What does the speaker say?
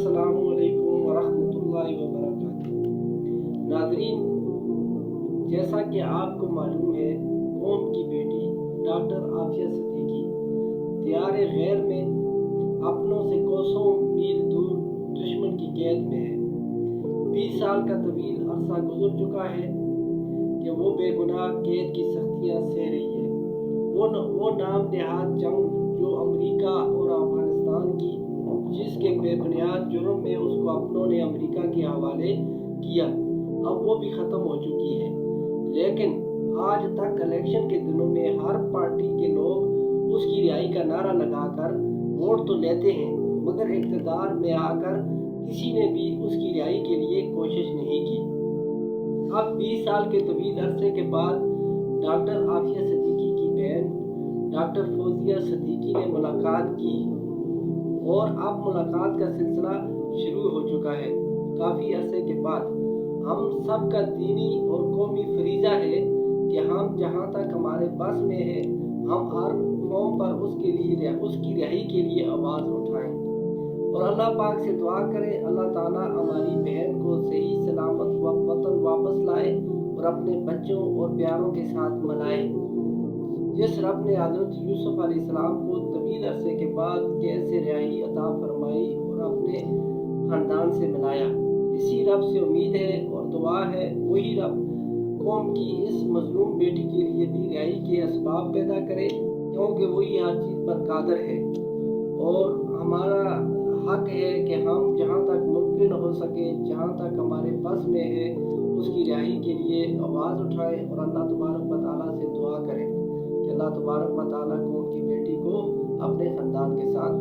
अस्सलामु अलैकुम वरहमतुल्लाहि वबरकातुहू। नाज़रीन, जैसा कि आपको मालूम है, कौम की बेटी डॉक्टर आफिया सिद्दीकी दियार गैर में अपनों से कोसों मील दूर दुश्मन की कैद में है। 20 साल का तवील अरसा गुजर चुका है कि वो बेगुनाह कैद की सख्तियाँ सह रही है। वो नाम नहाद जंग जो अमेरिका और अफगानिस्तान की, जिसके बेबुनियाद जुर्म में उसको अपनों ने अमेरिका के हवाले किया, अब वो भी ख़त्म हो चुकी है। लेकिन आज तक इलेक्शन के दिनों में हर पार्टी के लोग उसकी रिहाई का नारा लगाकर वोट तो लेते हैं, मगर इक़्तिदार में आकर किसी ने भी उसकी रिहाई के लिए कोशिश नहीं की। अब 20 साल के तवील अरसे के बाद डॉक्टर आफिया सिद्दीकी की बहन डॉक्टर फौजिया सिद्दीकी ने मुलाकात की और अब मुलाकात का सिलसिला शुरू हो चुका है। काफ़ी अरसे के बाद हम सब का दीनी और कौमी फरीज़ा है कि हम जहाँ तक हमारे बस में है, हम हर कौम पर उसकी रिहाई के लिए आवाज़ उठाएं और अल्लाह पाक से दुआ करें, अल्लाह ताला हमारी बहन को सही सलामत वतन वापस लाए और अपने बच्चों और प्यारों के साथ मनाए। जिस रब ने हज़रत यूसुफ अलैहिस्सलाम को तवील अरसे के बाद कैद से रिहाई अता फरमाई और अपने ख़ानदान से मिलाया, इसी रब से उम्मीद है और दुआ है वही रब कौम की इस मज़लूम बेटी के लिए भी रिहाई के असबाब पैदा करे, क्योंकि वही हर चीज़ पर कादिर है। और हमारा हक है कि हम जहाँ तक मुमकिन हो सके, जहाँ तक हमारे बस में है, उसकी रिहाई के लिए आवाज़ उठाएं और अल्लाह तबारक व तआला से दुआ करें कि अल्लाह तबारक व तआला कौम की बेटी को अपने ख़ानदान के साथ